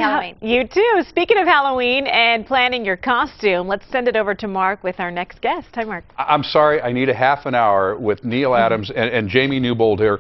Halloween. You too. Speaking of Halloween and planning your costume, let's send it over to Mark with our next guest. Hi, Mark. I'm sorry, I need a half an hour with Neal Adams and Jamie Newbold here.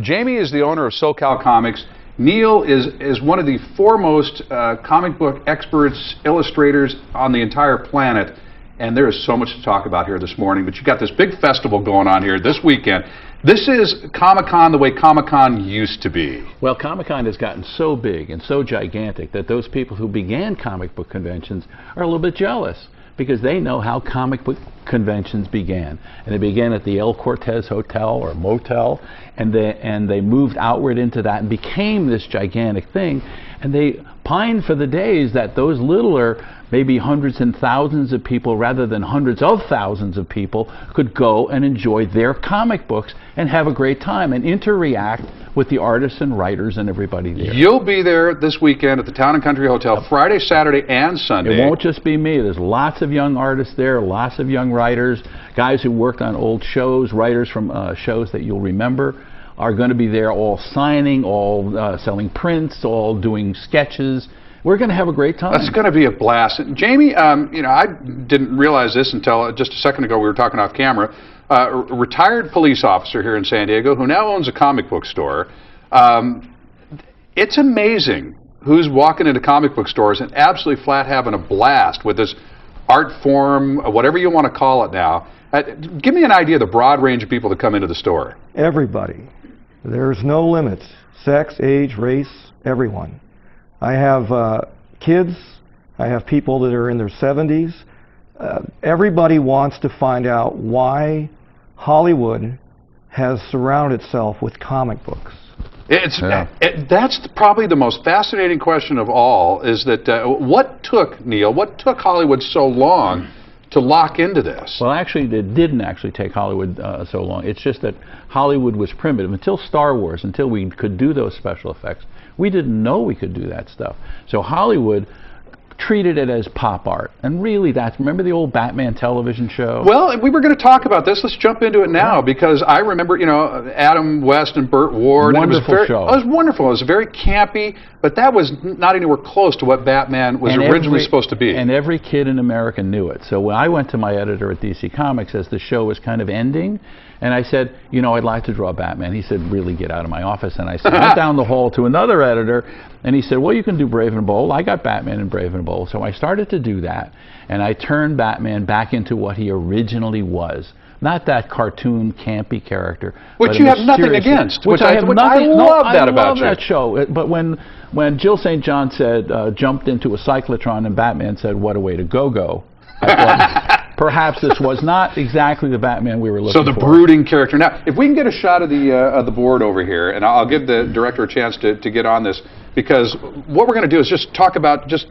Jamie is the owner of SoCal Comics. Neal is one of the foremost comic book experts, illustrators on the entire planet. And there is so much to talk about here this morning. But you got this big festival going on here this weekend. This is Comic-Con the way Comic-Con used to be. Well, Comic-Con has gotten so big and so gigantic that those people who began comic book conventions are a little bit jealous because they know how comic book conventions began. And they began at the El Cortez Hotel or Motel, and they moved outward into that and became this gigantic thing. And they pined for the days that those littler, maybe hundreds and thousands of people rather than hundreds of thousands of people could go and enjoy their comic books and have a great time and interact with the artists and writers and everybody there. You'll be there this weekend at the Town and Country Hotel, Friday, Saturday, and Sunday. It won't just be me. There's lots of young artists there, lots of young writers, guys who worked on old shows, writers from shows that you'll remember are going to be there, all signing, all selling prints, all doing sketches. We're going to have a great time. That's going to be a blast. Jamie, you know, I didn't realize this until just a second ago. We were talking off camera. Retired police officer here in San Diego who now owns a comic book store. It's amazing who's walking into comic book stores and absolutely flat having a blast with this art form, whatever you want to call it now. Give me an idea of the broad range of people that come into the store. Everybody. There's no limits. Sex, age, race, everyone. I have kids. I have people that are in their 70s. Everybody wants to find out why Hollywood has surrounded itself with comic books. That's probably the most fascinating question of all, is that what took Hollywood so long to lock into this? Well, actually, it didn't actually take Hollywood so long. It's just that Hollywood was primitive. Until Star Wars, until we could do those special effects, we didn't know we could do that stuff. So Hollywood treated it as pop art. And really, remember the old Batman television show? Well, we were going to talk about this. Let's jump into it now, because I remember, you know, Adam West and Burt Ward. Wonderful show. It was wonderful. It was very campy, but that was not anywhere close to what Batman was originally supposed to be. And every kid in America knew it. So when I went to my editor at DC Comics as the show was kind of ending, and I said, you know, I'd like to draw Batman. He said, really, get out of my office. And I said, went down the hall to another editor, and he said, well, you can do Brave and Bold. I got Batman in Brave and Bold. So I started to do that, and I turned Batman back into what he originally was. Not that cartoon, campy character. Which you have nothing against. Which I have nothing. I love that about you. I love that show. But when Jill St. John said, jumped into a cyclotron, and Batman said, what a way to go-go, I thought, perhaps this was not exactly the Batman we were looking for. So the brooding character. Now, if we can get a shot of the board over here, and I'll give the director a chance to get on this, because what we're going to do is just talk about just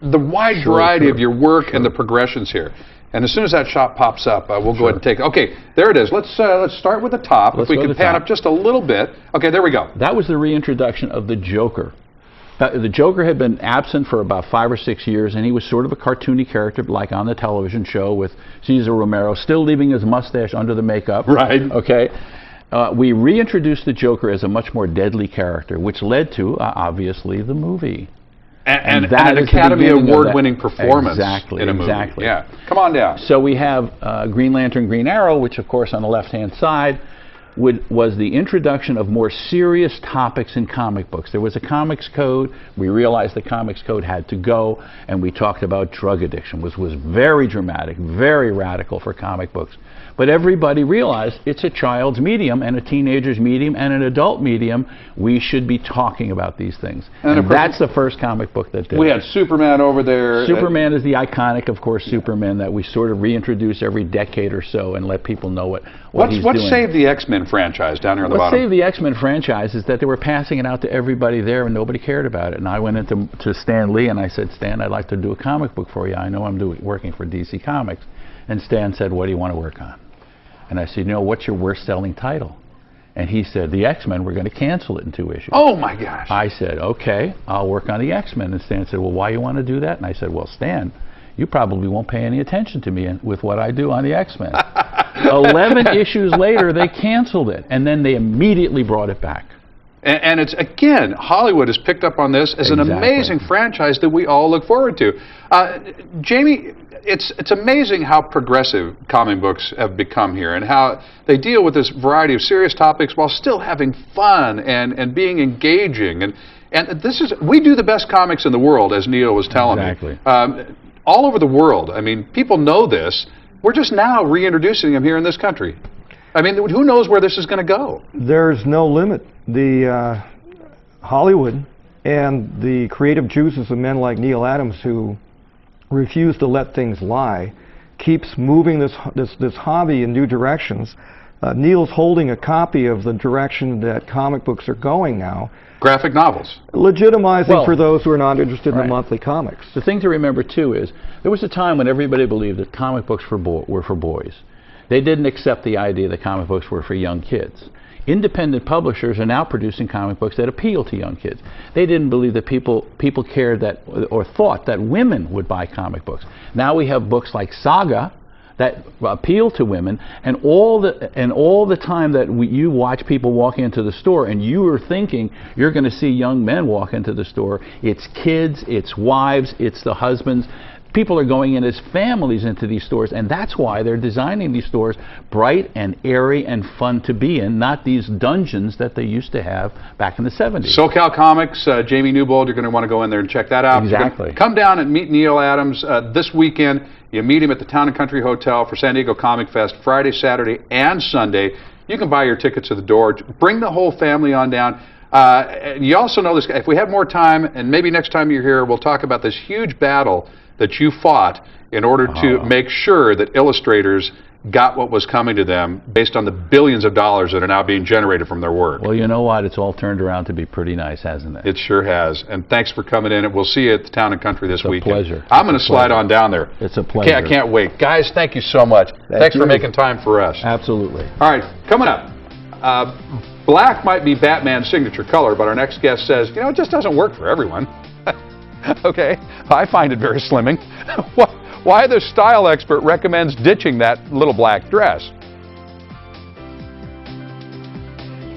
the wide variety of your work and the progressions here. And as soon as that shot pops up, we'll go ahead and take it. Okay, there it is. Let's start with the top. If we can pan up just a little bit. Okay, there we go. That was the reintroduction of the Joker. The Joker had been absent for about 5 or 6 years, and he was sort of a cartoony character, like on the television show with Cesar Romero, still leaving his mustache under the makeup. Right. Okay. We reintroduced the Joker as a much more deadly character, which led to, obviously, the movie. And an Academy Award-winning performance in a movie. Exactly. Yeah. Come on down. So we have Green Lantern, Green Arrow, which, of course, on the left-hand side, was the introduction of more serious topics in comic books. There was a comics code. We realized the comics code had to go, and we talked about drug addiction, which was very dramatic, very radical for comic books. But everybody realized it's a child's medium and a teenager's medium and an adult medium. We should be talking about these things. And that's the first comic book that did. We had Superman over there. Superman is the iconic, of course, Superman that we sort of reintroduce every decade or so and let people know what he's doing. What saved the X-Men franchise down here on the bottom? What saved the X-Men franchise is that they were passing it out to everybody there and nobody cared about it. And I went into Stan Lee and I said, Stan, I'd like to do a comic book for you. I know I'm working for DC Comics. And Stan said, what do you want to work on? And I said, you know, what's your worst-selling title? And he said, the X-Men, we're going to cancel it in 2 issues. Oh, my gosh. I said, okay, I'll work on the X-Men. And Stan said, well, why you want to do that? And I said, well, Stan, you probably won't pay any attention to me with what I do on the X-Men. 11 issues later, they canceled it. And then they immediately brought it back. And it's, again, Hollywood has picked up on this as an amazing franchise that we all look forward to. Jamie, it's amazing how progressive comic books have become here and how they deal with this variety of serious topics while still having fun and being engaging. And this is, we do the best comics in the world, as Neal was telling me. All over the world. I mean, people know this. We're just now reintroducing them here in this country. I mean, who knows where this is going to go? There's no limit. The Hollywood and the creative juices of men like Neal Adams, who refuse to let things lie, keeps moving this hobby in new directions. Neal's holding a copy of the direction that comic books are going now. Graphic novels. Legitimizing for those who are not interested in the monthly comics. The thing to remember, too, is there was a time when everybody believed that comic books were for boys. They didn't accept the idea that comic books were for young kids. Independent publishers are now producing comic books that appeal to young kids. They didn't believe that people cared that or thought that women would buy comic books. Now we have books like Saga that appeal to women, and all the time that you watch people walk into the store and you are thinking you're going to see young men walk into the store, it's kids, it's wives, it's the husbands. People are going in as families into these stores, and that's why they're designing these stores bright and airy and fun to be in, not these dungeons that they used to have back in the 70s. SoCal Comics, Jamie Newbold, you're going to want to go in there and check that out. Exactly. Come down and meet Neal Adams this weekend. You meet him at the Town & Country Hotel for San Diego Comic Fest, Friday, Saturday, and Sunday. You can buy your tickets at the door. Bring the whole family on down. You also know this, if we have more time, and maybe next time you're here, we'll talk about this huge battle that you fought in order to make sure that illustrators got what was coming to them based on the billions of dollars that are now being generated from their work. Well, you know what? It's all turned around to be pretty nice, hasn't it? It sure has. And thanks for coming in. And we'll see you at the Town & Country this weekend. It's a pleasure. I'm going to slide on down there. It's a pleasure. I can't wait. Guys, thank you so much. Thanks for making time for us. Absolutely. All right, coming up. Black might be Batman's signature color, but our next guest says, you know, it just doesn't work for everyone. Okay, I find it very slimming. Why the style expert recommends ditching that little black dress.